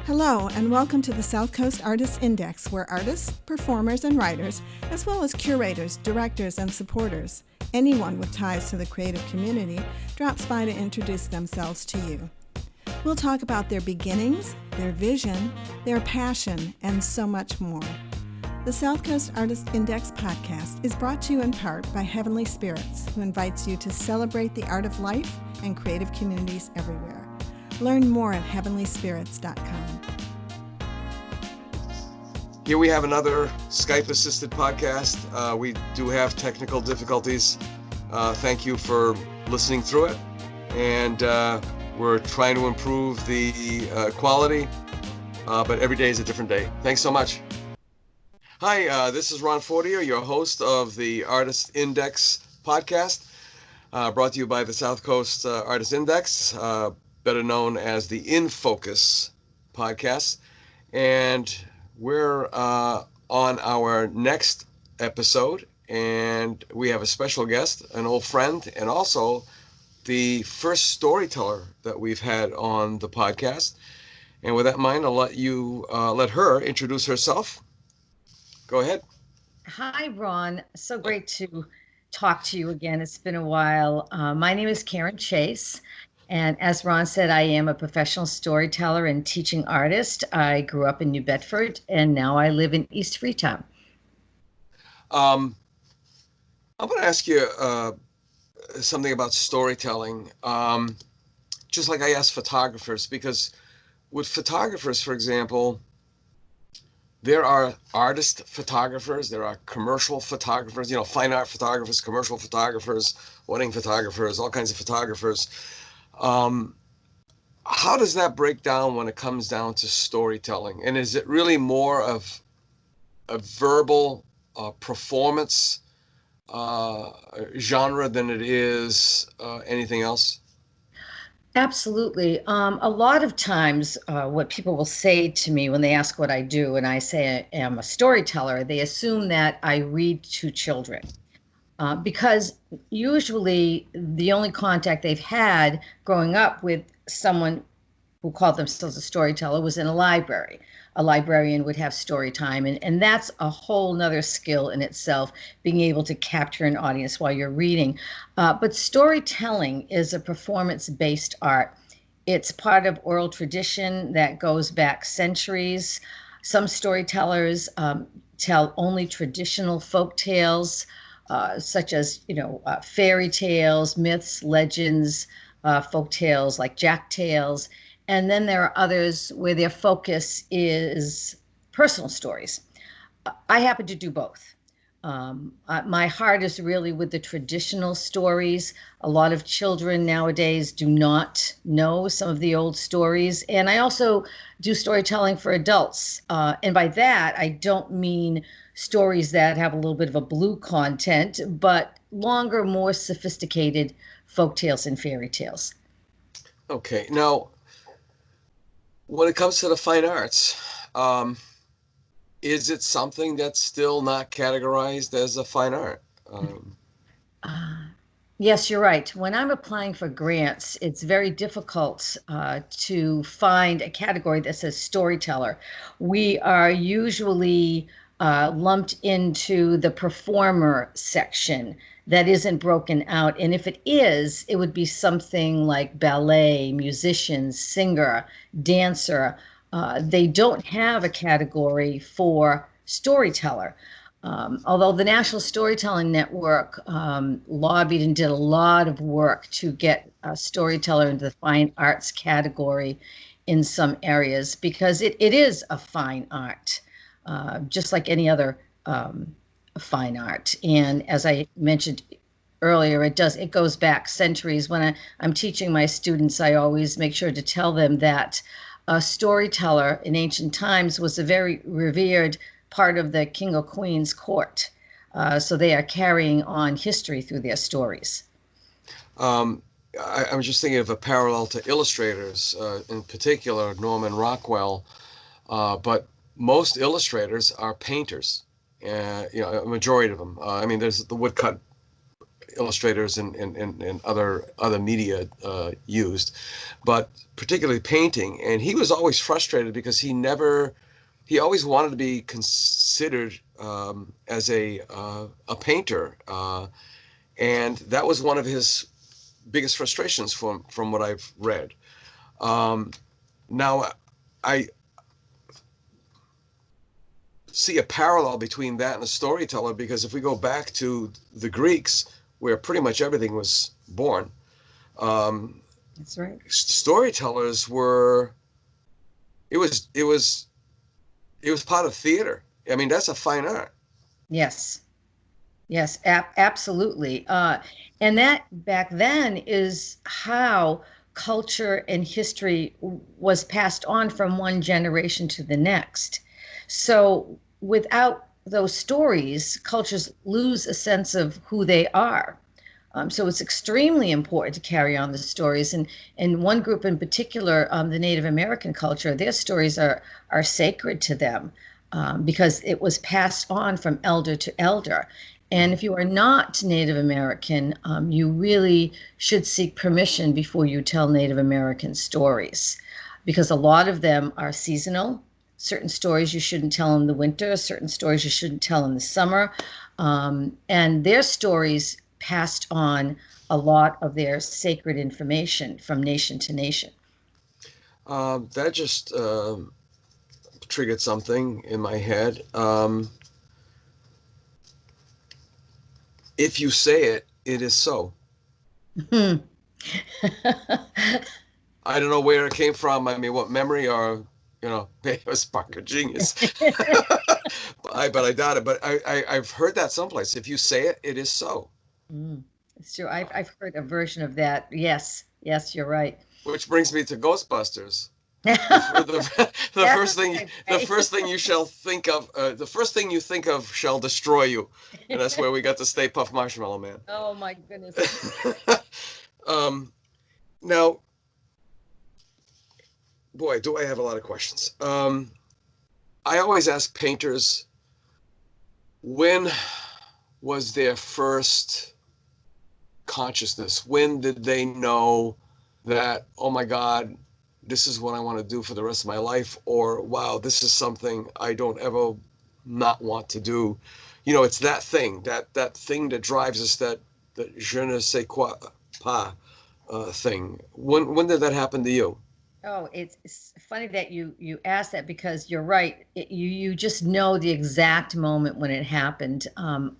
Hello, and welcome to the South Coast Artists Index, where artists, performers, and writers, as well as curators, directors, and supporters, anyone with ties to the creative community, drops by to introduce themselves to you. We'll talk about their beginnings, their vision, their passion, and so much more. The South Coast Artists Index podcast is brought to you in part by Heavenly Spirits, who invites you to celebrate the art of life and creative communities everywhere. Learn more at heavenlyspirits.com. Here we have another Skype-assisted podcast. We do have technical difficulties. Thank you for listening through it. And we're trying to improve the quality, but every day is a different day. Thanks so much. Hi, this is Ron Fortier, your host of the Artist Index podcast, brought to you by the South Coast Artist Index, better known as the In Focus podcast. And we're on our next episode, and we have a special guest, an old friend, and also the first storyteller that we've had on the podcast. And with that in mind, I'll let her introduce herself. Go ahead. Hi, Ron. So great to talk to you again. It's been a while. My name is Karen Chace. And as Ron said, I am a professional storyteller and teaching artist. I grew up in New Bedford, and now I live in East Freetown. I'm going to ask you something about storytelling, just like I ask photographers, because with photographers, for example, there are artist photographers, there are commercial photographers, fine art photographers, commercial photographers, wedding photographers, all kinds of photographers. How does that break down when it comes down to storytelling? And is it really more of a verbal performance genre than it is anything else? Absolutely. A lot of times what people will say to me when they ask what I do, and I say I am a storyteller, they assume that I read to children. Because usually the only contact they've had growing up with someone who called themselves a storyteller was in a library. A librarian would have story time, and that's a whole nother skill in itself, being able to capture an audience while you're reading. But storytelling is a performance-based art. It's part of oral tradition that goes back centuries. Some storytellers tell only traditional folk tales, such as, fairy tales, myths, legends, folk tales like Jack tales. And then there are others where their focus is personal stories. I happen to do both. My heart is really with the traditional stories. A lot of children nowadays do not know some of the old stories. And I also do storytelling for adults. And by that, I don't mean stories that have a little bit of a blue content, but longer, more sophisticated folk tales and fairy tales. Okay. Now, when it comes to the fine arts, is it something that's still not categorized as a fine art? Yes, you're right. When I'm applying for grants, it's very difficult to find a category that says storyteller. We are usually lumped into the performer section that isn't broken out. And if it is, it would be something like ballet, musician, singer, dancer. They don't have a category for storyteller. Although the National Storytelling Network lobbied and did a lot of work to get a storyteller into the fine arts category in some areas, because it is a fine art, just like any other fine art. And as I mentioned earlier, it goes back centuries. When I'm teaching my students, I always make sure to tell them that a storyteller in ancient times was a very revered part of the king or queen's court. So they are carrying on history through their stories. I'm just thinking of a parallel to illustrators, in particular Norman Rockwell, but most illustrators are painters, a majority of them. There's the woodcut illustrators and other media used, but particularly painting. And he was always frustrated because he always wanted to be considered as a painter, and that was one of his biggest frustrations from what I've read. Now, I see a parallel between that and a storyteller, because if we go back to the Greeks, where pretty much everything was born, That's right. storytellers were, it was part of theater. I mean, that's a fine art. Yes. Yes, absolutely. And that back then is how culture and history was passed on from one generation to the next. So without those stories, cultures lose a sense of who they are. So it's extremely important to carry on the stories. And one group in particular, the Native American culture, their stories are sacred to them, because it was passed on from elder to elder. And if you are not Native American, you really should seek permission before you tell Native American stories, because a lot of them are seasonal. Certain stories you shouldn't tell in the winter, certain stories you shouldn't tell in the summer. And their stories passed on a lot of their sacred information from nation to nation. That just triggered something in my head. If you say it, it is so. Hmm. I don't know where it came from. I mean, what memory, or maybe a spark of genius. But I doubt it. But I've heard that someplace. If you say it, it is so. It's true. I've heard a version of that. Yes, yes, you're right. Which brings me to Ghostbusters. The first thing you shall think of, the first thing you think of shall destroy you, and that's where we got the Stay Puft Marshmallow Man. Oh my goodness. Now, boy, do I have a lot of questions. I always ask painters, when was their first consciousness? When did they know that, oh my God, this is what I want to do for the rest of my life? Or, wow, this is something I don't ever not want to do. It's that thing that drives us, that je ne sais quoi pas thing. When did that happen to you? Oh, it's funny that you asked that, because you're right. You just know the exact moment when it happened.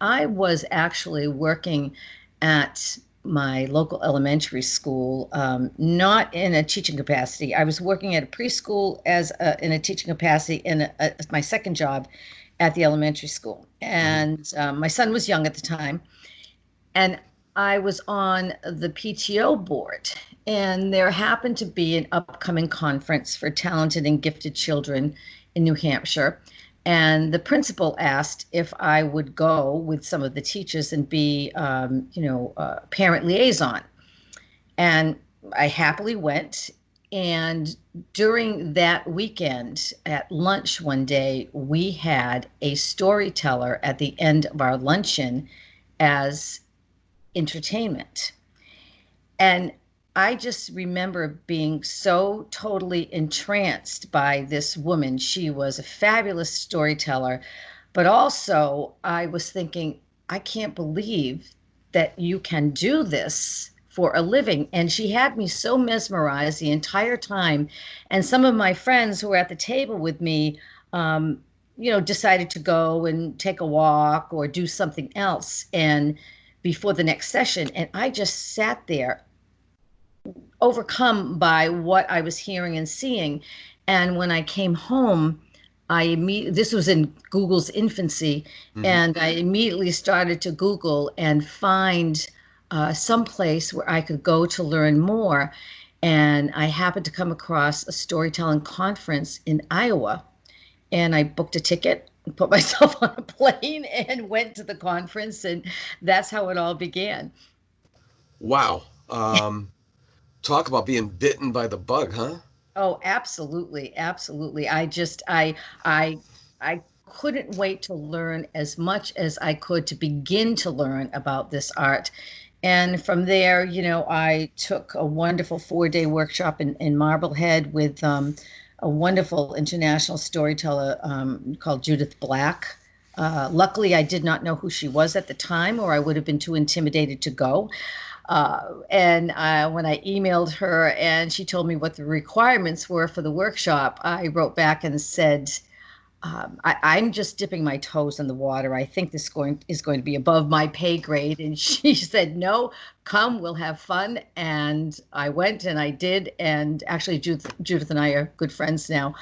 I was actually working at my local elementary school, not in a teaching capacity. I was working at a preschool in a teaching capacity, in my second job at the elementary school. And my son was young at the time, and I was on the PTO board, and there happened to be an upcoming conference for talented and gifted children in New Hampshire. And the principal asked if I would go with some of the teachers and be, parent liaison. And I happily went. And during that weekend at lunch one day, we had a storyteller at the end of our luncheon as entertainment. And I just remember being so totally entranced by this woman. She was a fabulous storyteller, but also I was thinking, I can't believe that you can do this for a living. And she had me so mesmerized the entire time. And some of my friends who were at the table with me, decided to go and take a walk or do something else, and before the next session. And I just sat there overcome by what I was hearing and seeing. And when I came home, this was in Google's infancy, and I immediately started to Google and find some place where I could go to learn more. And I happened to come across a storytelling conference in Iowa, and I booked a ticket, put myself on a plane, and went to the conference, and that's how it all began. Wow. Talk about being bitten by the bug, huh? Oh, absolutely, absolutely. I couldn't wait to learn as much as I could to begin to learn about this art. And from there, I took a wonderful 4-day workshop in Marblehead with a wonderful international storyteller called Judith Black. Luckily, I did not know who she was at the time, or I would have been too intimidated to go. And when I emailed her and she told me what the requirements were for the workshop, I wrote back and said, I'm just dipping my toes in the water. I think this is going to be above my pay grade. And she said, no, come, we'll have fun. And I went and I did. And actually, Judith and I are good friends now.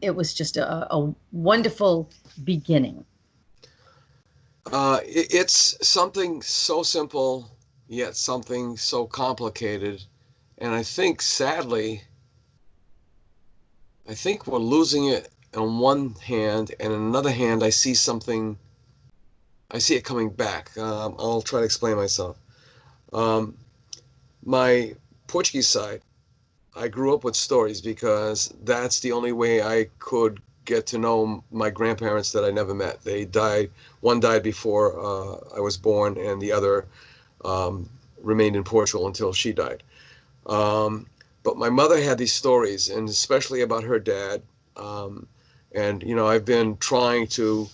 It was just a wonderful beginning. It's something so simple, yet something so complicated. And I think, sadly, we're losing it on one hand, and on another hand, I see it coming back. I'll try to explain myself. My Portuguese side, I grew up with stories because that's the only way I could get to know my grandparents that I never met. They died. One died before I was born, and the other remained in Portugal until she died. But my mother had these stories, and especially about her dad. And I've been trying to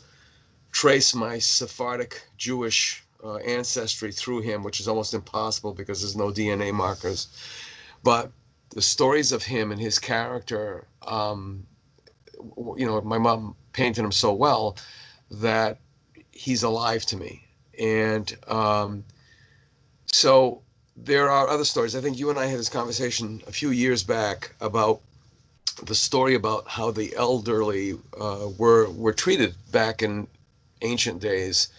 trace my Sephardic Jewish ancestry through him, which is almost impossible because there's no DNA markers. But the stories of him and his character, my mom painted him so well that he's alive to me. And so there are other stories. I think you and I had this conversation a few years back about the story about how the elderly were treated back in ancient days,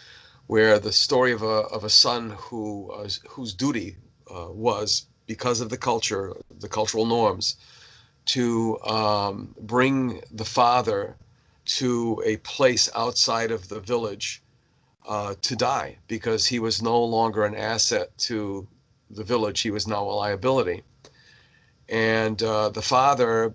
where the story of a son whose duty was, because of the culture, the cultural norms, to bring the father to a place outside of the village to die, because he was no longer an asset to the village. He was now a liability. And the father,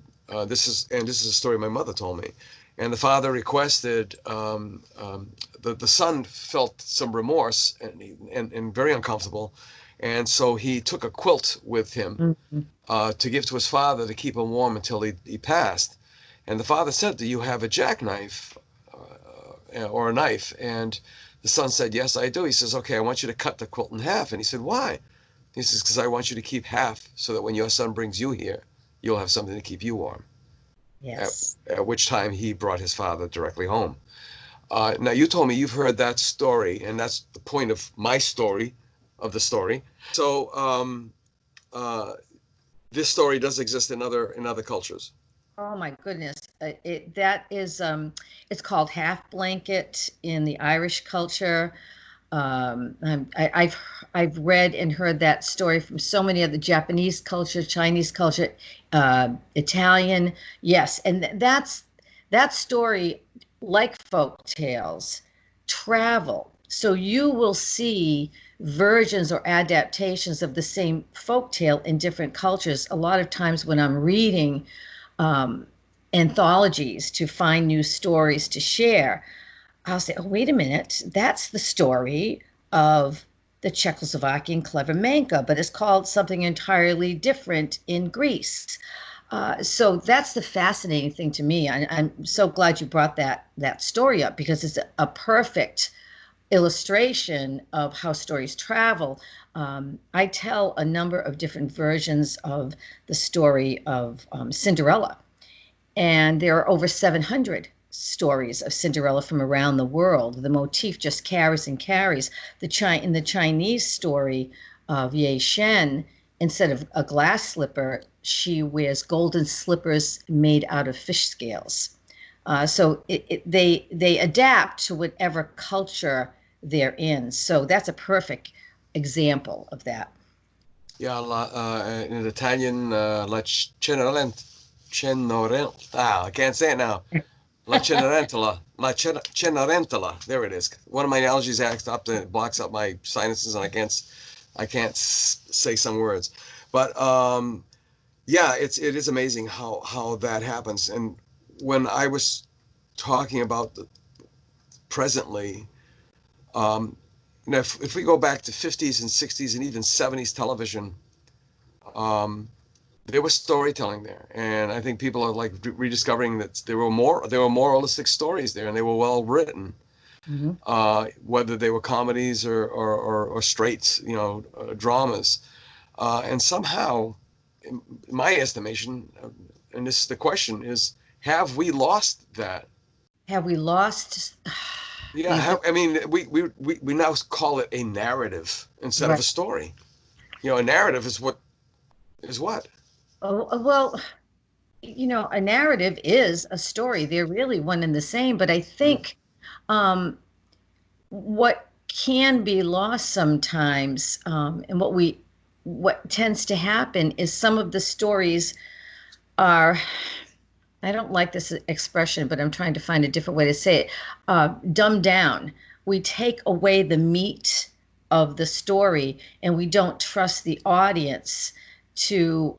this is a story my mother told me, and the father requested, the son felt some remorse and very uncomfortable, and so he took a quilt with him to give to his father to keep him warm until he passed. And the father said, do you have a jackknife or a knife? And the son said, yes, I do. He says, okay, I want you to cut the quilt in half. And he said, why? He says, because I want you to keep half so that when your son brings you here, you'll have something to keep you warm. Yes. At which time he brought his father directly home. Now, you told me you've heard that story, and that's the point of my story, of the story. So this story does exist in other cultures. Oh my goodness. It's called Half Blanket in the Irish culture. I've read and heard that story from so many of the Japanese culture, Chinese culture, Italian. Yes, and that story, like folk tales, travel. So you will see versions or adaptations of the same folk tale in different cultures. A lot of times when I'm reading anthologies to find new stories to share, I'll say, oh, wait a minute, that's the story of the Czechoslovakian clever Manka, but it's called something entirely different in Greece. So that's the fascinating thing to me. I'm so glad you brought that story up, because it's a perfect illustration of how stories travel. I tell a number of different versions of the story of Cinderella, and there are over 700 stories of Cinderella from around the world. The motif just carries and carries. In the Chinese story of Ye Shen, instead of a glass slipper, she wears golden slippers made out of fish scales. So they adapt to whatever culture they're in. So that's a perfect example of that. Yeah, in Italian, la I can't say it now. La Cenerentola. There it is. One of my allergies acts up, and it blocks up my sinuses, and I can't say some words. But yeah, it is amazing how that happens. And when I was talking about presently, and if we go back to 50s and 60s and even 70s television, there was storytelling there, and I think people are like rediscovering that there were moralistic stories there, and they were well written, whether they were comedies or straight, dramas, and somehow, in my estimation, and this is the question: is have we lost that? Have we lost Yeah, I mean, we now call it a narrative instead of right. a story. A narrative is what? Well, a narrative is a story. They're really one and the same, but I think um, what can be lost sometimes, and what tends to happen is some of the stories are, I don't like this expression, but I'm trying to find a different way to say it, dumbed down. We take away the meat of the story, and we don't trust the audience to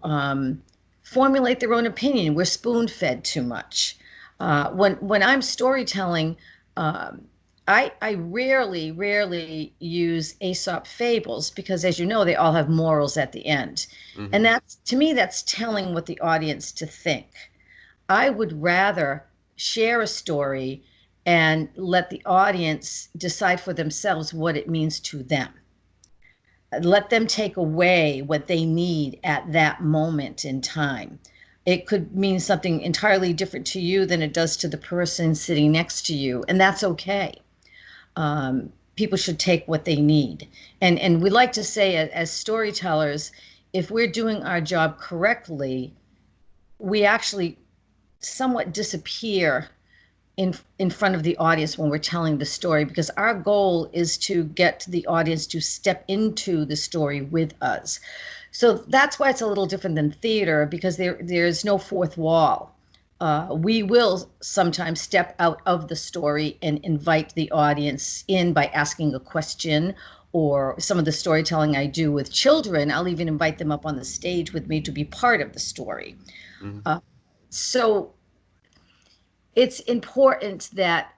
formulate their own opinion. We're spoon-fed too much. When I'm storytelling, I rarely use Aesop fables because, as you know, they all have morals at the end. And that's, to me, that's telling what the audience to think. I would rather share a story and let the audience decide for themselves what it means to them. Let them take away what they need at that moment in time. It could mean something entirely different to you than it does to the person sitting next to you, and that's okay. People should take what they need. And we like to say, as storytellers, if we're doing our job correctly, we actually somewhat disappear in front of the audience when we're telling the story, because our goal is to get the audience to step into the story with us. So that's why it's a little different than theater, because there's no fourth wall. We will sometimes step out of the story and invite the audience in by asking a question, or some of the storytelling I do with children, I'll even invite them up on the stage with me to be part of the story. So it's important that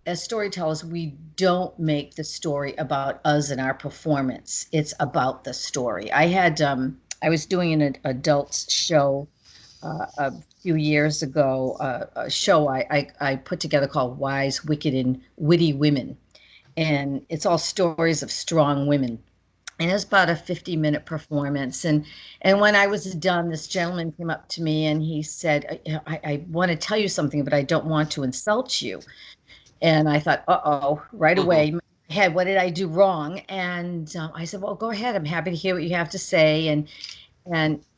as storytellers, we don't make the story about us and our performance. It's about the story. I was doing an adult show a few years ago, a show I put together called Wise, Wicked, and Witty Women. And it's all stories of strong women. And it was about a 50-minute performance. And when I was done, this gentleman came up to me and he said, I want to tell you something, but I don't want to insult you. And I thought, uh-oh, right away, in my head, what did I do wrong? And I said, well, go ahead. I'm happy to hear what you have to say. And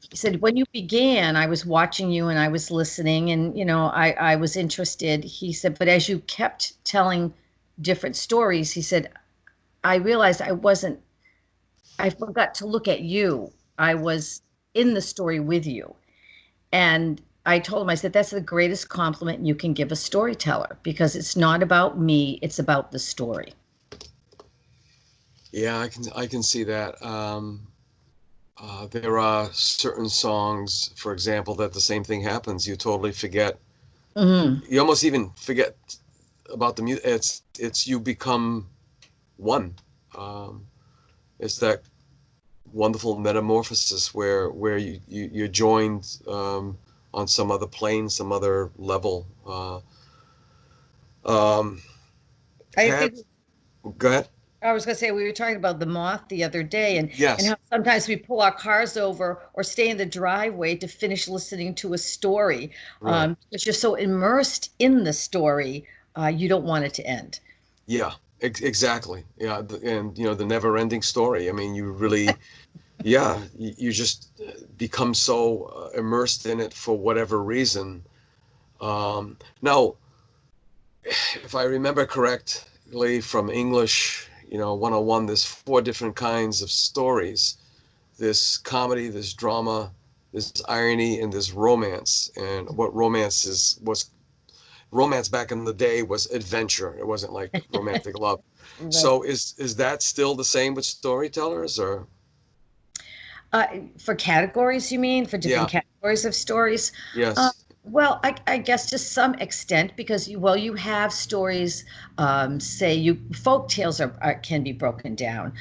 he said, when you began, I was watching you and I was listening, and, I was interested. He said, but as you kept telling different stories, he said, I realized I forgot to look at you. I was in the story with you. And I told him, I said, that's the greatest compliment you can give a storyteller, because it's not about me, it's about the story. Yeah, I can see that. There are certain songs, for example, that the same thing happens. You totally forget. You almost even forget about the music. It's you become one. It's that wonderful metamorphosis where you're joined on some other plane, some other level. I think Go ahead. I was going to say, we were talking about the moth the other day, and Yes. how sometimes we pull our cars over or stay in the driveway to finish listening to a story. Right. Because you're so immersed in the story, you don't want it to end. Yeah, exactly. Yeah, and the never-ending story. I mean, you really, yeah, you just become so immersed in it for whatever reason. Now, if I remember correctly from English, 101, there's 4 different kinds of stories. There's comedy, there's drama, there's irony, and there's romance. And what was romance back in the day was adventure. It wasn't like romantic love. Right. So is that still the same with storytellers, or? For categories, you mean? For different Yeah. categories of stories? Yes. Well, I guess to some extent, because you have stories. Say folk tales can be broken down.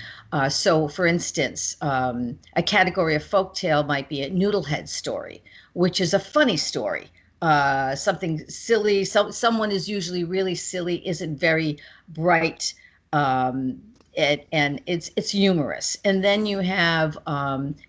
So, for instance, a category of folk tale might be a noodlehead story, which is a funny story. Something silly. Someone is usually really silly, isn't very bright. Um, and it's humorous. And then you have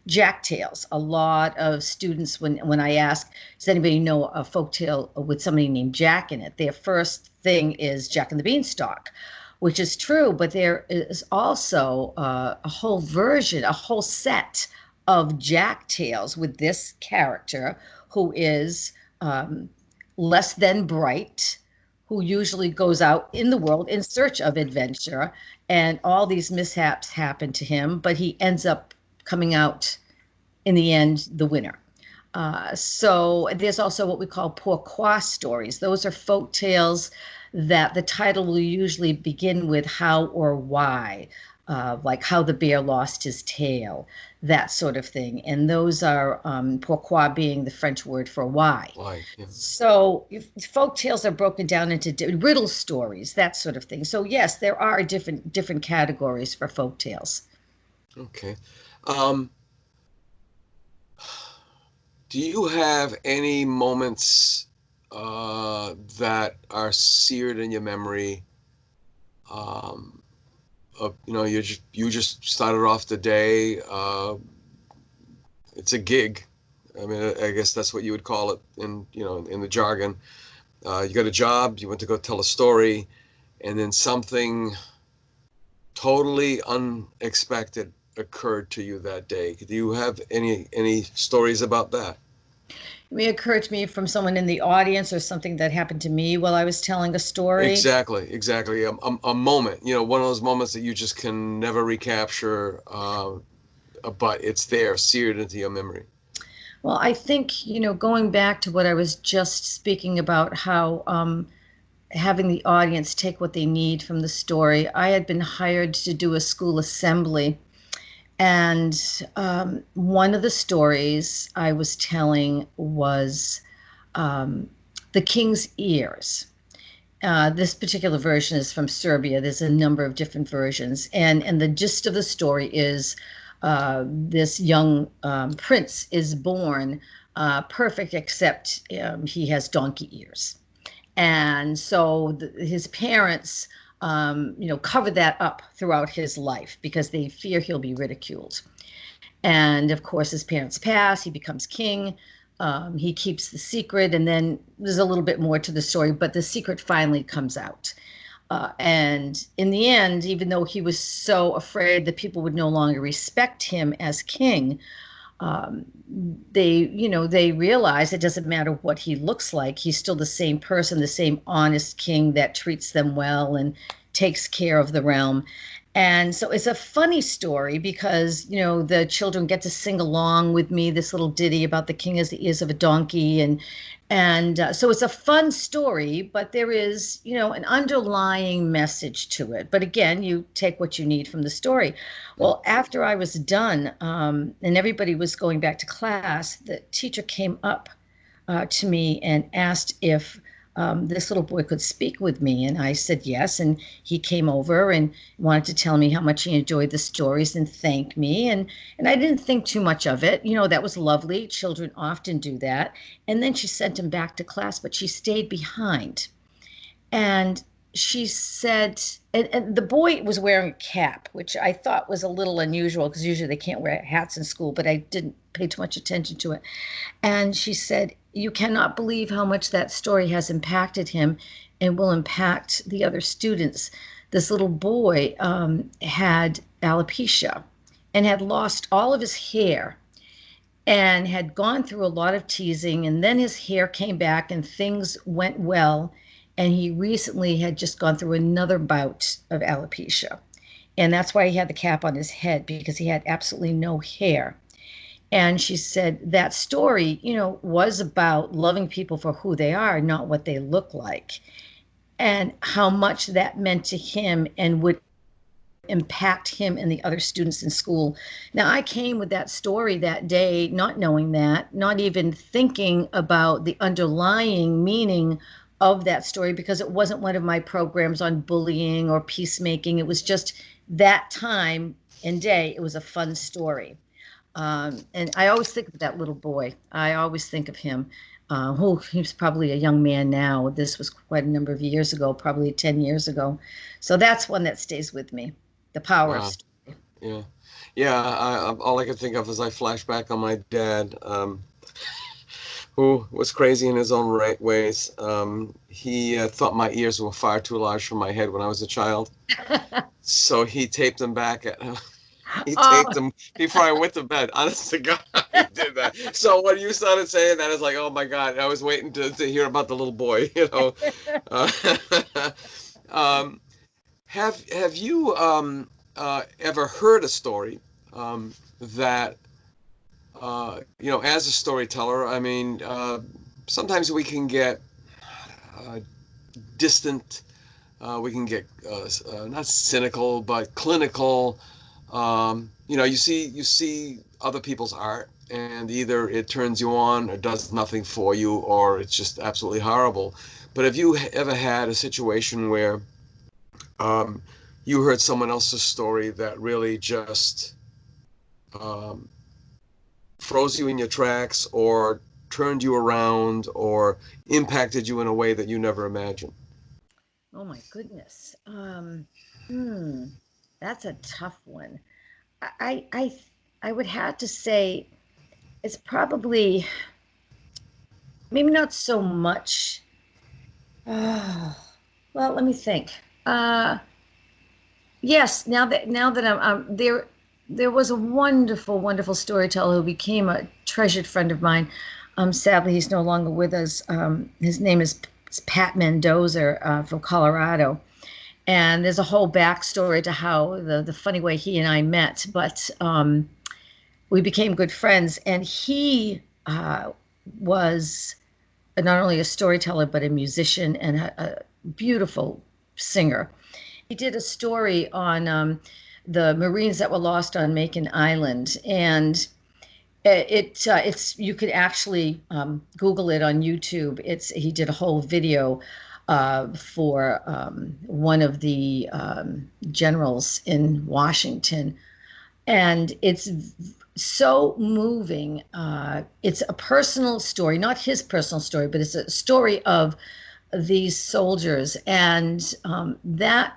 jack tales. A lot of students, when I ask, does anybody know a folk tale with somebody named Jack in it? Their first thing is Jack and the Beanstalk, which is true, but there is also a whole version, a whole set of Jack tales with this character who is um, less than bright, who usually goes out in the world in search of adventure, and all these mishaps happen to him, but he ends up coming out in the end the winner. So there's also what we call pourquoi stories. Those are folk tales that the title will usually begin with how or why, like how the bear lost his tail, that sort of thing. And those are pourquoi being the French word for why. Why? Yeah. So folk tales are broken down into riddle stories, that sort of thing. So yes, there are different categories for folk tales. Okay. Um, do you have any moments that are seared in your memory? Um, you just started off the day. It's a gig. I mean, I guess that's what you would call it in the jargon. You got a job. You went to go tell a story, and then something totally unexpected occurred to you that day. Do you have any stories about that? It may occur to me from someone in the audience or something that happened to me while I was telling a story. Exactly. A moment, one of those moments that you just can never recapture, but it's there, seared into your memory. Well, I think, going back to what I was just speaking about, how having the audience take what they need from the story, I had been hired to do a school assembly. And one of the stories I was telling was The King's Ears. This particular version is from Serbia. There's a number of different versions. And the gist of the story is this young prince is born perfect, except he has donkey ears. And so his parents, cover that up throughout his life because they fear he'll be ridiculed. And of course, his parents pass, he becomes king. He keeps the secret, and then there's a little bit more to the story, but the secret finally comes out. And in the end, even though he was so afraid that people would no longer respect him as king, um, they realize it doesn't matter what he looks like. He's still the same person, the same honest king that treats them well and takes care of the realm. And so it's a funny story because, the children get to sing along with me this little ditty about the king as the ears of a donkey. And so it's a fun story, but there is, an underlying message to it. But again, you take what you need from the story. Well, after I was done and everybody was going back to class, the teacher came up to me and asked if this little boy could speak with me. And I said yes. And he came over and wanted to tell me how much he enjoyed the stories and thank me. And I didn't think too much of it. That was lovely. Children often do that. And then she sent him back to class, but she stayed behind. And she said, and the boy was wearing a cap, which I thought was a little unusual because usually they can't wear hats in school, but I didn't pay too much attention to it. And she said, you cannot believe how much that story has impacted him and will impact the other students. This little boy had alopecia and had lost all of his hair and had gone through a lot of teasing, and then his hair came back and things went well, and he recently had just gone through another bout of alopecia, and that's why he had the cap on his head, because he had absolutely no hair. And she said that story, was about loving people for who they are, not what they look like, and how much that meant to him and would impact him and the other students in school. Now, I came with that story that day, not knowing that, not even thinking about the underlying meaning of that story, because it wasn't one of my programs on bullying or peacemaking. It was just that time and day. It was a fun story. And I always think of that little boy. I always think of him. Who he's probably a young man now. This was quite a number of years ago, probably 10 years ago. So that's one that stays with me. The power of Wow. story. Yeah. Yeah. All I could think of is I flash back on my dad, who was crazy in his own right ways. He thought my ears were far too large for my head when I was a child. So he taped them back at he taped Oh, them before I went to bed. Honest to God, he did that. So when you started saying that, it's like, oh my God, I was waiting to hear about the little boy, you know. Uh, um, have you ever heard a story that as a storyteller, I mean, sometimes we can get uh, distant, we can get not cynical, but clinical. You see other people's art, and either it turns you on or does nothing for you, or it's just absolutely horrible. But have you ever had a situation where um, you heard someone else's story that really just um, froze you in your tracks, or turned you around, or impacted you in a way that you never imagined? oh my goodness. Hmm, that's a tough one. I, I, I I would have to say it's probably maybe not so much. Well, let me think. Uh, yes, now that I'm there, there was a wonderful, wonderful storyteller who became a treasured friend of mine. Sadly, he's no longer with us. His name is Pat Mendoza from Colorado, and there's a whole backstory to how the funny way he and I met. But we became good friends, and he was not only a storyteller but a musician and a beautiful singer. He did a story on the Marines that were lost on Macon Island, and it's you could actually Google it on YouTube. He did a whole video for one of the generals in Washington, and it's so moving. It's a personal story, not his personal story, but it's a story of these soldiers, and that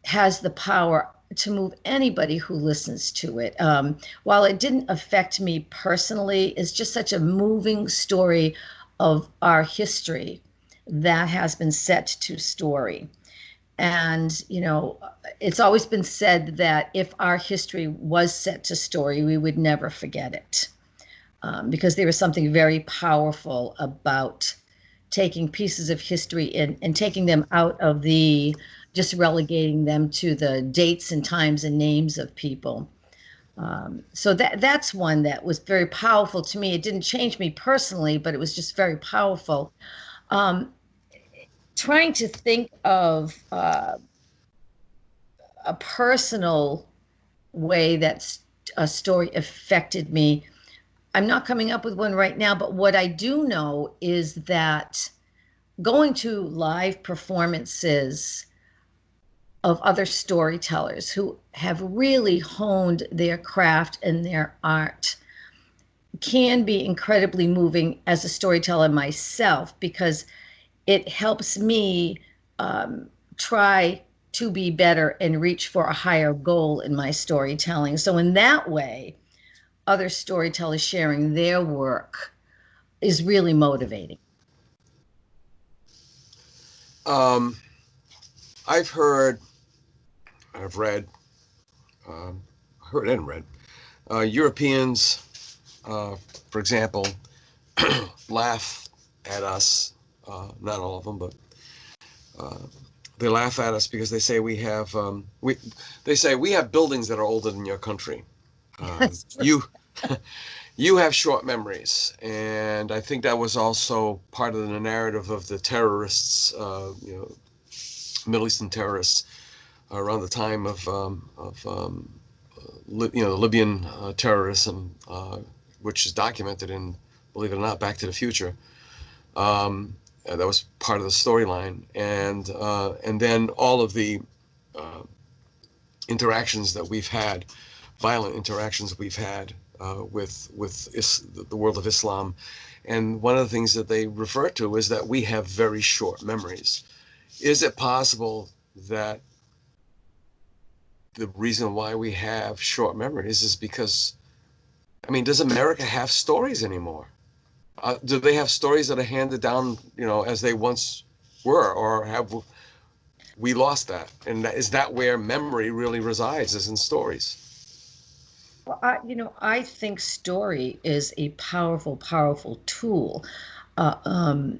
has the power to move anybody who listens to it. While it didn't affect me personally, it's just such a moving story of our history that has been set to story. And, it's always been said that if our history was set to story, we would never forget it. Because there is something very powerful about taking pieces of history and taking them out of just relegating them to the dates and times and names of people. So that's one that was very powerful to me. It didn't change me personally, but it was just very powerful. Um, Trying to think of a personal way that a story affected me. I'm not coming up with one right now, but what I do know is that going to live performances of other storytellers who have really honed their craft and their art can be incredibly moving as a storyteller myself, because it helps me try to be better and reach for a higher goal in my storytelling. So in that way, other storytellers sharing their work is really motivating. Um, I've heard, I've read, um, heard and read, Europeans, for example, laugh at us. Not all of them, but uh, they laugh at us because they say they say we have buildings that are older than your country. That's true. You you have short memories, and I think that was also part of the narrative of the terrorists, Middle Eastern terrorists. around the time of the Libyan terrorism, which is documented in, believe it or not, Back to the Future. That was part of the storyline, and then all of the interactions that we've had, violent interactions we've had with the world of Islam. And one of the things that they refer to is that we have very short memories. Is it possible that the reason why we have short memories is because, I mean, does America have stories anymore? Do they have stories that are handed down, as they once were, or have we lost that? And is that where memory really resides, is in stories? Well, I think story is a powerful, powerful tool. Uh, um,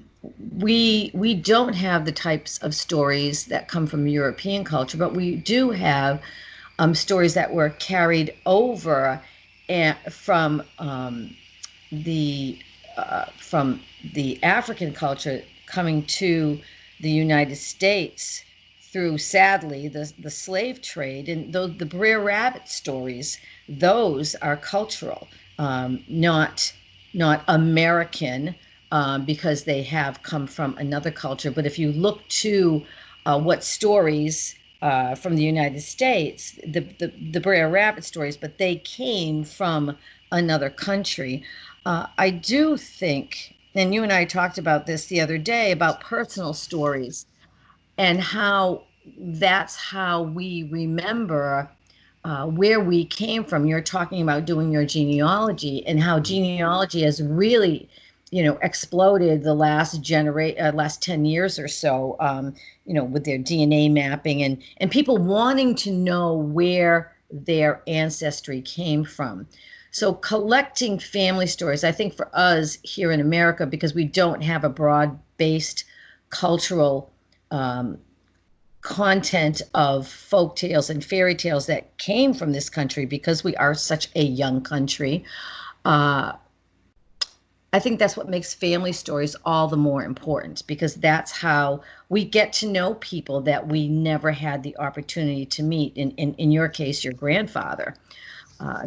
we don't have the types of stories that come from European culture, but we do have stories that were carried over from the from the African culture coming to the United States through, sadly, the slave trade. And the Brer Rabbit stories, those are cultural, not American, because they have come from another culture. But if you look to what stories from the United States, the Brer Rabbit stories, but they came from another country. I do think, and you and I talked about this the other day, about personal stories and how that's how we remember where we came from. You're talking about doing your genealogy, and how genealogy has really, exploded the last 10 years or so, with their DNA mapping and people wanting to know where their ancestry came from. So collecting family stories, I think for us here in America, because we don't have a broad-based cultural um, content of folk tales and fairy tales that came from this country, because we are such a young country. Uh, I think that's what makes family stories all the more important, because that's how we get to know people that we never had the opportunity to meet. In your case, your grandfather.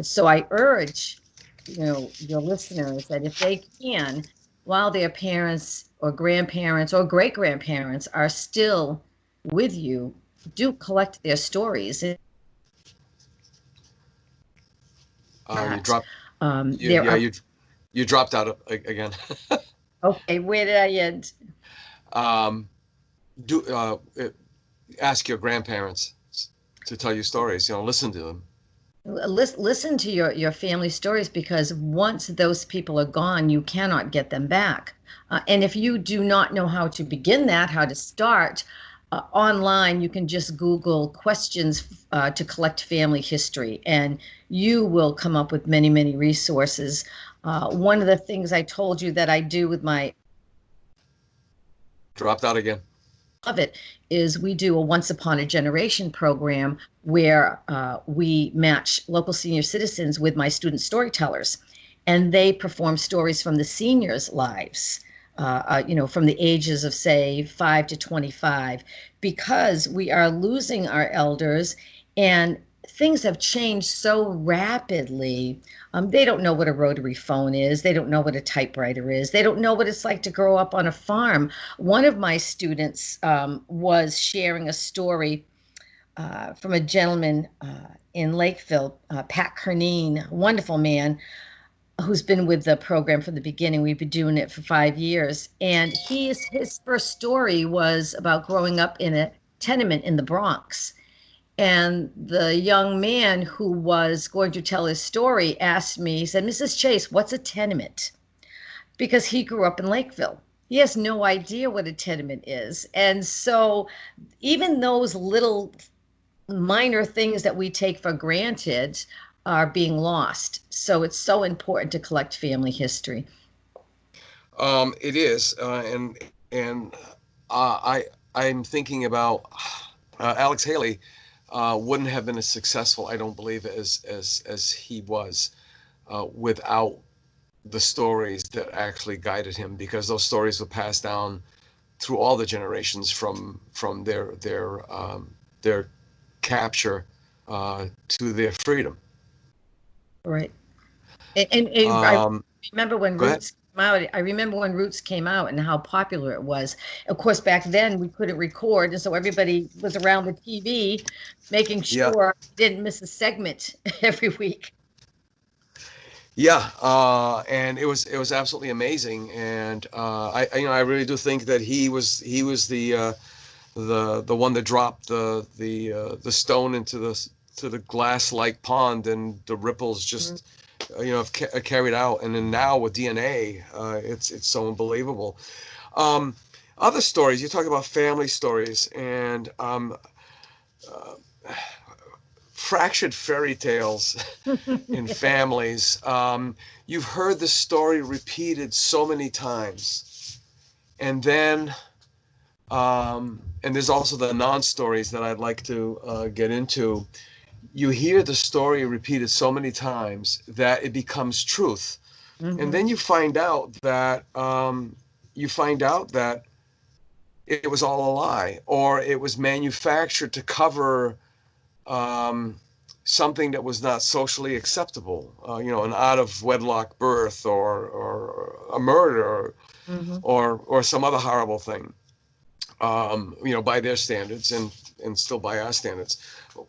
So I urge, your listeners, that if they can, while their parents or grandparents or great grandparents are still with you, do collect their stories. You That dropped. there Yeah, are. you dropped out again. Okay, where did I end? um, do Ask your grandparents to tell you stories. Listen to them. Listen to your family stories, because once those people are gone, you cannot get them back. And if you do not know how to begin that, how to start, online, you can just Google questions to collect family history, and you will come up with many, many resources. One of the things I told you that I do with my Dropped out again. of it is we do a Once Upon a Generation program where we match local senior citizens with my student storytellers, and they perform stories from the seniors' lives. From the ages of, say, 5 to 25, because we are losing our elders, and things have changed so rapidly. They don't know what a rotary phone is. They don't know what a typewriter is. They don't know what it's like to grow up on a farm. One of my students was sharing a story from a gentleman in Lakeville, Pat Kernine, a wonderful man who's been with the program from the beginning. We've been doing it for 5 years. And his first story was about growing up in a tenement in the Bronx. And the young man who was going to tell his story asked me, he said, "Mrs. Chace, what's a tenement?" Because he grew up in Lakeville. He has no idea what a tenement is. And so even those little minor things that we take for granted are being lost. So it's so important to collect family history. It is, and I'm thinking about Alex Haley. Wouldn't have been as successful, I don't believe, as he was without the stories that actually guided him, because those stories were passed down through all the generations from their capture to their freedom. Right. And I remember when Go ahead. Roots came out. I remember when Roots came out and how popular it was. Of course, back then we couldn't record, and so everybody was around the TV, making Yeah. sure we didn't miss a segment every week. Yeah, and it was absolutely amazing, and I really do think that he was the one that dropped the stone into the glass-like pond, and the ripples just have carried out. And then now with DNA, it's so unbelievable. Um, Other stories, you talk about family stories, and fractured fairy tales in families. You've heard the story repeated so many times, and then and there's also the non-stories that I'd like to get into. You hear the story repeated so many times that it becomes truth, and then you find out that it was all a lie, or it was manufactured to cover um, something that was not socially acceptable, an out of wedlock birth, or a murder, or some other horrible thing, by their standards, and still by our standards.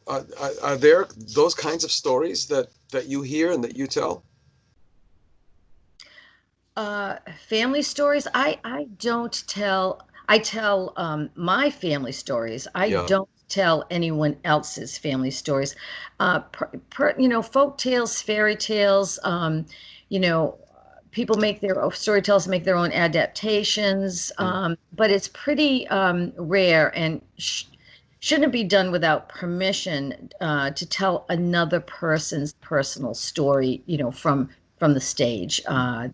Are there those kinds of stories that you hear and that you tell? Family stories. I don't tell. I tell my family stories. I Yeah. don't tell anyone else's family stories. Folk tales, fairy tales. You know, People make their storytellers make their own adaptations, but it's pretty rare and shouldn't be done without permission to tell another person's personal story. From the stage.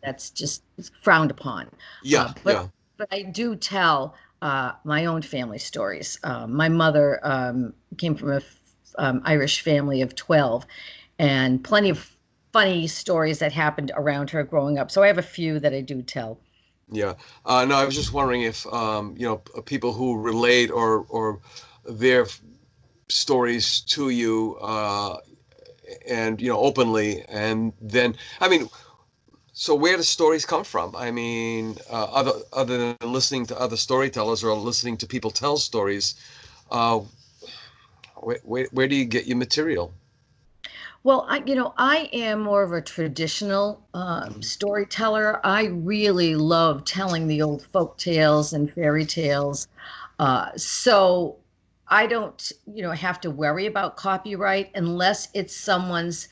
That's just frowned upon. Yeah. But Yeah. I do tell my own family stories. My mother came from a Irish family of 12, and plenty of funny stories that happened around her growing up. So I have a few that I do tell. Yeah. No, I was just wondering if people who relate or their stories to you, and openly, and then, I mean, so where do stories come from? I mean, other than listening to other storytellers or listening to people tell stories, uh, where do you get your material? Well, I am more of a traditional storyteller. I really love telling the old folk tales and fairy tales. So I don't, have to worry about copyright unless it's someone's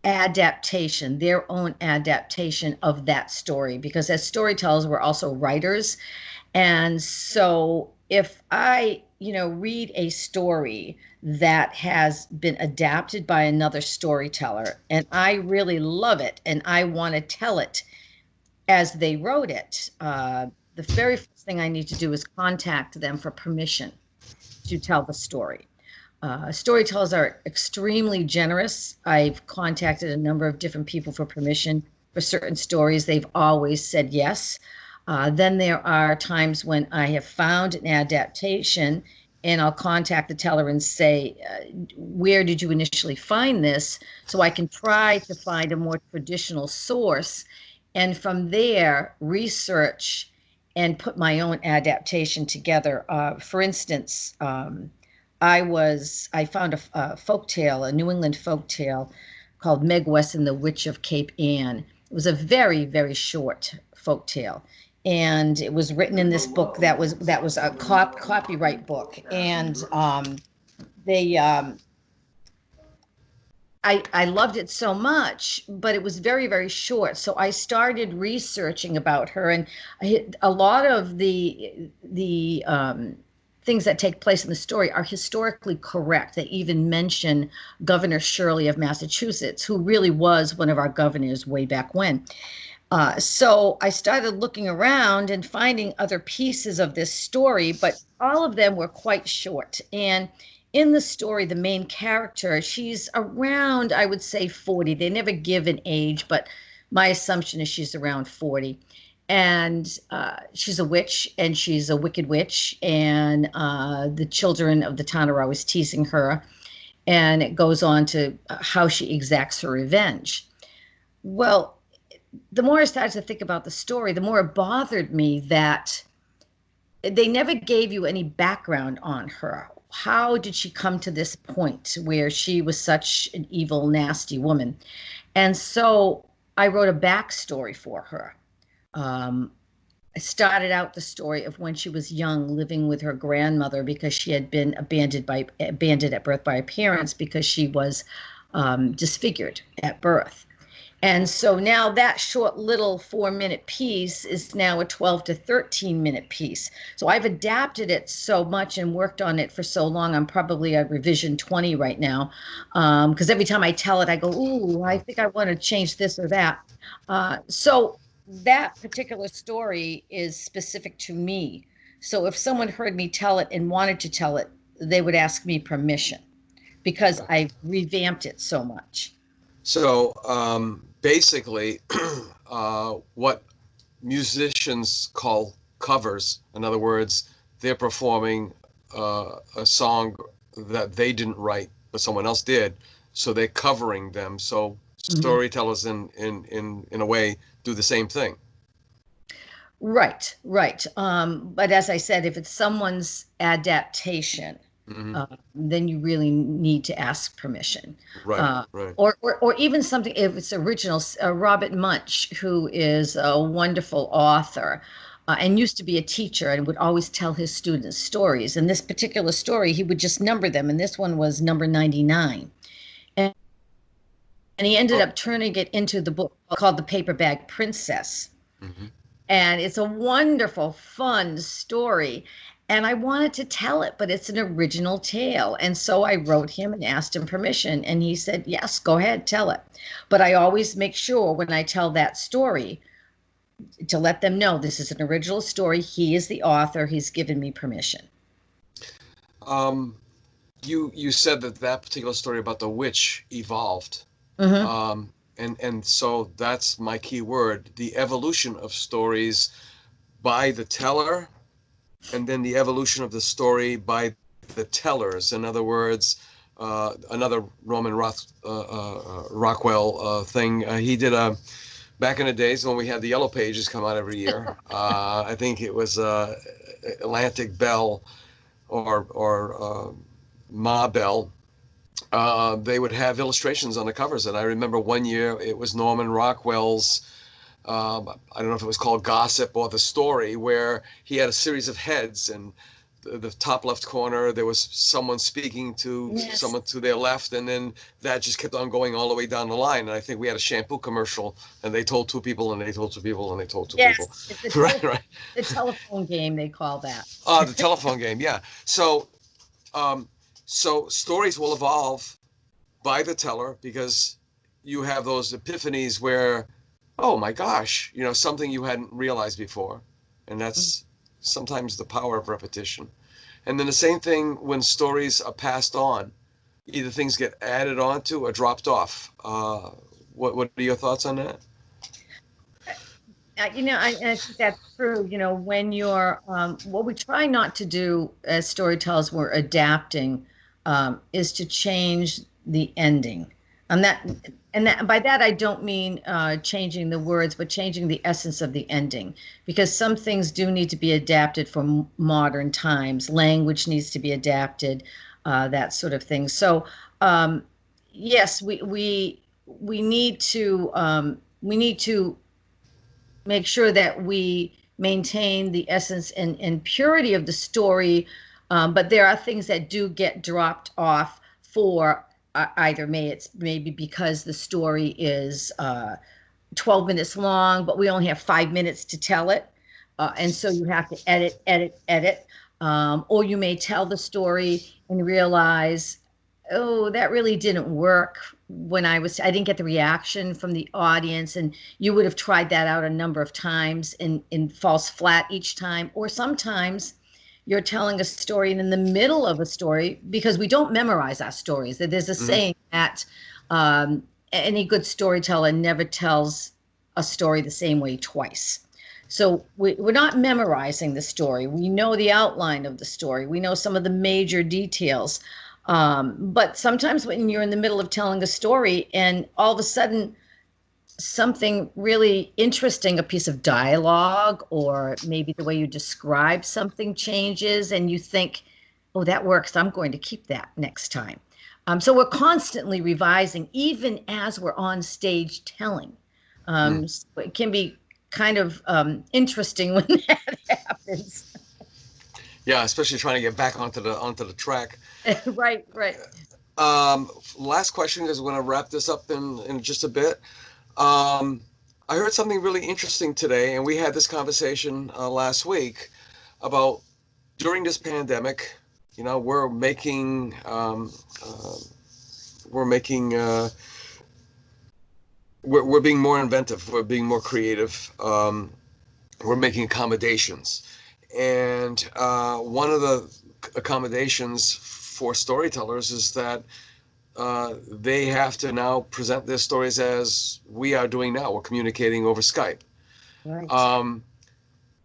adaptation, their own adaptation of that story. Because as storytellers, we're also writers. And so if I, read a story that has been adapted by another storyteller and I really love it and I want to tell it as they wrote it, the very first thing I need to do is contact them for permission to tell the story. Storytellers are extremely generous. I've contacted a number of different people for permission for certain stories. They've always said yes. Then there are times when I have found an adaptation and I'll contact the teller and say, where did you initially find this? So I can try to find a more traditional source. And from there, research and put my own adaptation together. For instance, I found a folk tale, a New England folk tale called Meg West and the Witch of Cape Anne. It was a very, very short folk tale, and it was written in this book that was a copyright book, and they I loved it so much, but it was very, very short. So I started researching about her, and a lot of the things that take place in the story are historically correct. They even mention Governor Shirley of Massachusetts, who really was one of our governors way back when. So I started looking around and finding other pieces of this story, but all of them were quite short. And in the story, the main character, she's around, I would say 40. They never give an age, but my assumption is she's around 40. and she's a witch, and she's a wicked witch, and the children of the town are always teasing her, and it goes on to how she exacts her revenge. Well, the more I started to think about the story, the more it bothered me that they never gave you any background on her. How did she come to this point where she was such an evil, nasty woman? And so I wrote a backstory for her. I started out the story of when she was young, living with her grandmother because she had been abandoned at birth by her parents because she was disfigured at birth. And so now that short little 4-minute piece is now a 12 to 13-minute piece. So I've adapted it so much and worked on it for so long. I'm probably at revision 20 right now. Because every time I tell it, I go, ooh, I think I want to change this or that. So that particular story is specific to me. So if someone heard me tell it and wanted to tell it, they would ask me permission because I revamped it so much. So basically, what musicians call covers, in other words, they're performing a song that they didn't write, but someone else did. So they're covering them. So storytellers, in a way, do the same thing. Right, right. But as I said, if it's someone's adaptation, then you really need to ask permission. Right, right. Or even something, if it's original. Robert Munch, who is a wonderful author and used to be a teacher and would always tell his students stories. And this particular story, he would just number them. And this one was number 99. And he ended up turning it into the book called The Paper Bag Princess. And it's a wonderful, fun story. And I wanted to tell it, but it's an original tale. And so I wrote him and asked him permission. And he said, yes, go ahead, tell it. But I always make sure when I tell that story to let them know this is an original story. He is the author. He's given me permission. You said that particular story about the witch evolved. And so that's my key word, the evolution of stories by the teller, and then the evolution of the story by the tellers. In other words, another Norman Rockwell thing, he did back in the days when we had the Yellow Pages come out every year. I think it was Atlantic Bell or Ma Bell. They would have illustrations on the covers. And I remember one year it was Norman Rockwell's, I don't know if it was called Gossip or The Story, where he had a series of heads, and the top left corner, there was someone speaking to someone to their left, and then that just kept on going all the way down the line. And I think we had a shampoo commercial, and they told two people, and they told two people, and they told two people. It's right. The telephone game, they call that. The telephone game, yeah. So stories will evolve by the teller because you have those epiphanies where, oh my gosh, something you hadn't realized before. And that's sometimes the power of repetition. And then the same thing when stories are passed on, either things get added onto or dropped off. What are your thoughts on that? I think that's true. When you're, what we try not to do as storytellers, we're adapting, is to change the ending. And by that, I don't mean changing the words, but changing the essence of the ending, because some things do need to be adapted for modern times. Language needs to be adapted, that sort of thing. So, yes, we need to make sure that we maintain the essence and purity of the story, but there are things that do get dropped off for either maybe because the story is 12 minutes long, but we only have 5 minutes to tell it, and so you have to edit, or you may tell the story and realize, oh, that really didn't work when I didn't get the reaction from the audience, and you would have tried that out a number of times and falls flat each time. Or sometimes you're telling a story and in the middle of a story, because we don't memorize our stories. There's a saying that any good storyteller never tells a story the same way twice. So we're not memorizing the story. We know the outline of the story. We know some of the major details. But sometimes when you're in the middle of telling a story and all of a sudden something really interesting, a piece of dialogue, or maybe the way you describe something changes, and you think, oh, that works. I'm going to keep that next time. So we're constantly revising, even as we're on stage telling. So it can be kind of interesting when that happens. Yeah, especially trying to get back onto the track. Right, right. Last question, because we're going to wrap this up in just a bit. I heard something really interesting today, and we had this conversation last week about during this pandemic. You know, we're making we're being more inventive. We're being more creative. We're making accommodations, and one of the accommodations for storytellers is that they have to now present their stories as we are doing now. We're communicating over Skype. Right. Um,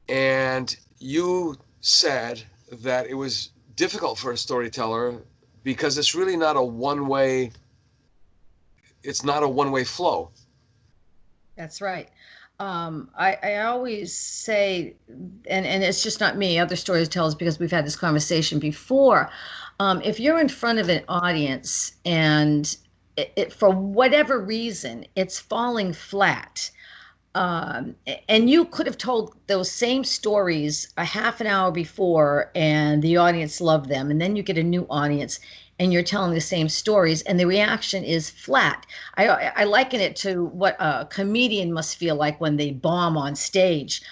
and you said that it was difficult for a storyteller because it's really not a one-way, it's not a one-way flow. That's right. I always say, and it's just not me, other storytellers, because we've had this conversation before. If you're in front of an audience and for whatever reason, it's falling flat, and you could have told those same stories a half an hour before and the audience loved them, and then you get a new audience and you're telling the same stories and the reaction is flat. I liken it to what a comedian must feel like when they bomb on stage.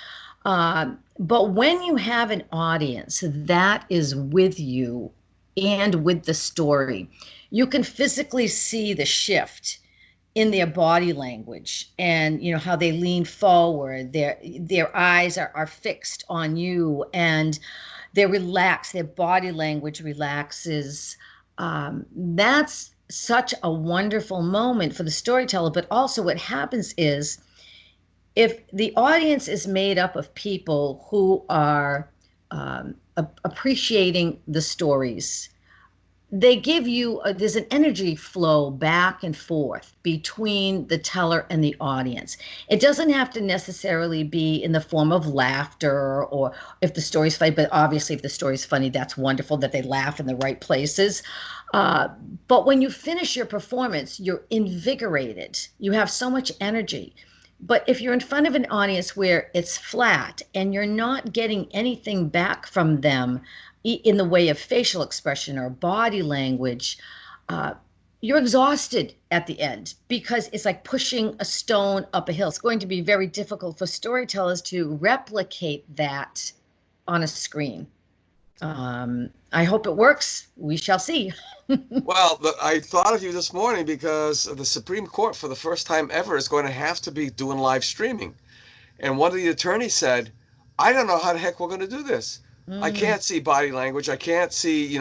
But when you have an audience that is with you and with the story, you can physically see the shift in their body language, and how they lean forward, their eyes are fixed on you, and they're relaxed, their body language relaxes. That's such a wonderful moment for the storyteller. But also what happens is, if the audience is made up of people who are appreciating the stories, they give you there's an energy flow back and forth between the teller and the audience. It doesn't have to necessarily be in the form of laughter, or if the story's funny, but obviously if the story's funny, that's wonderful that they laugh in the right places. uh, but when you finish your performance, you're invigorated, you have so much energy. But if you're in front of an audience where it's flat and you're not getting anything back from them in the way of facial expression or body language, uh, you're exhausted at the end, because it's like pushing a stone up a hill. It's going to be very difficult for storytellers to replicate that on a screen. I hope it works. We shall see. Well, I thought of you this morning because the Supreme Court, for the first time ever, is going to have to be doing live streaming. And one of the attorneys said, I don't know how the heck we're going to do this. I Mm, can't see body language. I can't see,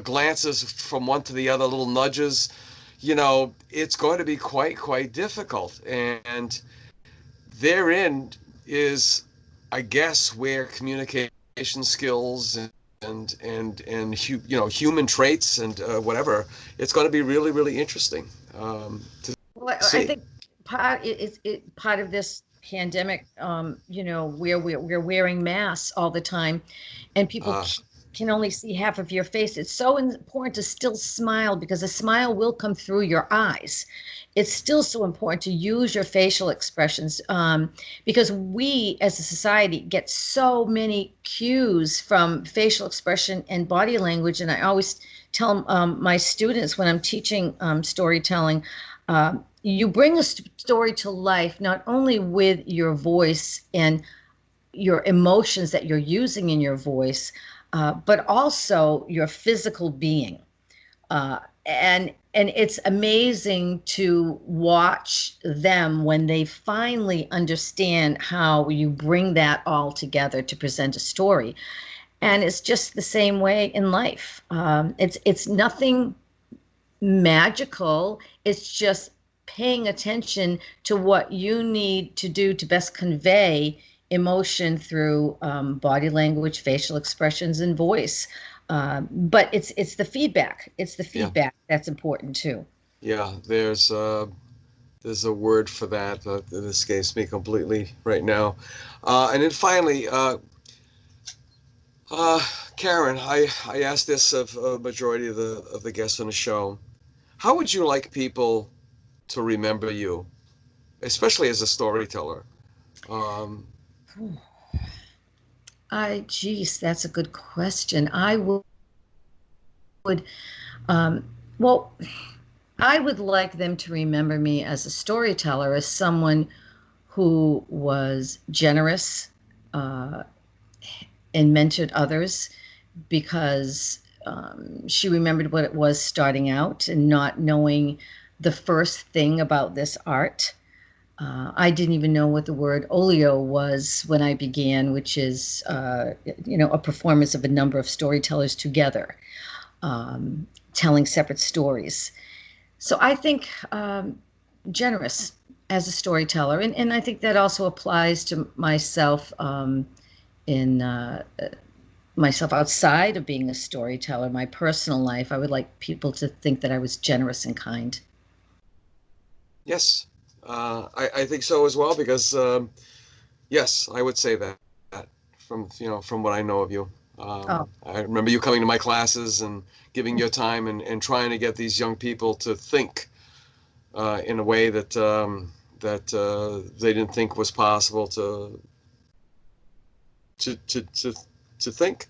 glances from one to the other, little nudges. It's going to be quite difficult. And therein is, I guess, where communication skills and human traits and whatever, it's going to be really interesting to well, I see. think part of this pandemic, where we're wearing masks all the time, and people Uh, can only see half of your face. It's so important to still smile, because a smile will come through your eyes. It's still so important to use your facial expressions, because we as a society get so many cues from facial expression and body language. And I always tell my students when I'm teaching storytelling, you bring a story to life not only with your voice and your emotions that you're using in your voice, but also your physical being. And it's amazing to watch them when they finally understand how you bring that all together to present a story. And it's just the same way in life. It's nothing magical. It's just paying attention to what you need to do to best convey emotion through body language, facial expressions, and voice. But it's the feedback. It's the feedback that's important too. Yeah, there's a word for that that escapes me completely right now. And then finally, Karen, I asked this of a majority of the guests on the show. How would you like people to remember you, especially as a storyteller? Um, Geez, that's a good question. Would, um, well, I would like them to remember me as a storyteller, as someone who was generous and mentored others, because she remembered what it was starting out and not knowing the first thing about this art. I didn't even know what the word olio was when I began, which is, a performance of a number of storytellers together, telling separate stories. So I think generous as a storyteller, and I think that also applies to myself in myself outside of being a storyteller, my personal life. I would like people to think that I was generous and kind. yes, I think so as well because yes, I would say that from what I know of you. Oh, I remember you coming to my classes and giving your time and trying to get these young people to think in a way that they didn't think was possible to to to to think,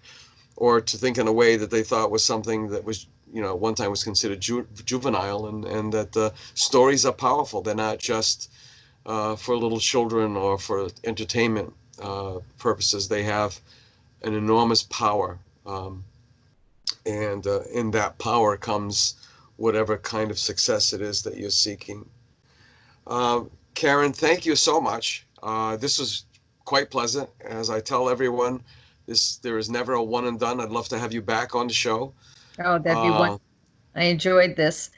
or to think in a way that they thought was something that was one time was considered juvenile, and that stories are powerful. They're not just for little children or for entertainment purposes. They have an enormous power, and in that power comes whatever kind of success it is that you're seeking. Karen, thank you so much. This was quite pleasant. As I tell everyone, there is never a one and done. I'd love to have you back on the show. oh, that'd be one. Uh, I enjoyed this.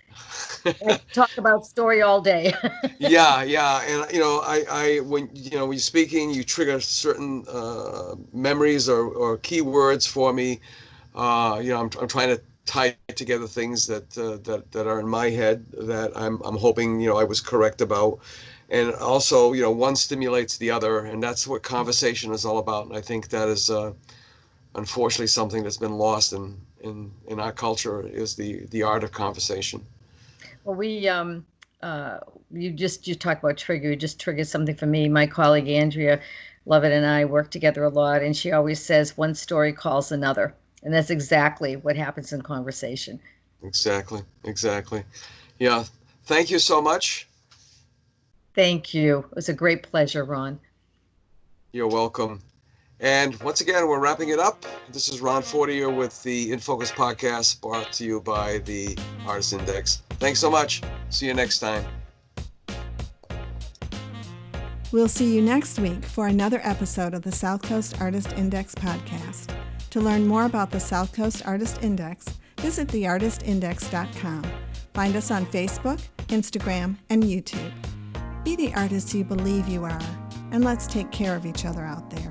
I could talk about story all day. yeah, yeah, and when you're speaking, you trigger certain memories or keywords for me. I'm trying to tie together things that are in my head that I'm hoping I was correct about, and also one stimulates the other, and that's what conversation is all about. And I think that is unfortunately something that's been lost in our culture, is the art of conversation. Well, you talk about trigger. You just triggered something for me. My colleague Andrea Lovett and I work together a lot, and she always says one story calls another, and that's exactly what happens in conversation. Exactly, exactly. Yeah. Thank you so much. Thank you. It was a great pleasure, Ron. You're welcome. And once again, we're wrapping it up. This is Ron Fortier with the In Focus podcast, brought to you by the Artist Index. Thanks so much. See you next time. We'll see you next week for another episode of the South Coast Artist Index podcast. To learn more about the South Coast Artist Index, visit theartistindex.com. Find us on Facebook, Instagram, and YouTube. Be the artist you believe you are, and let's take care of each other out there.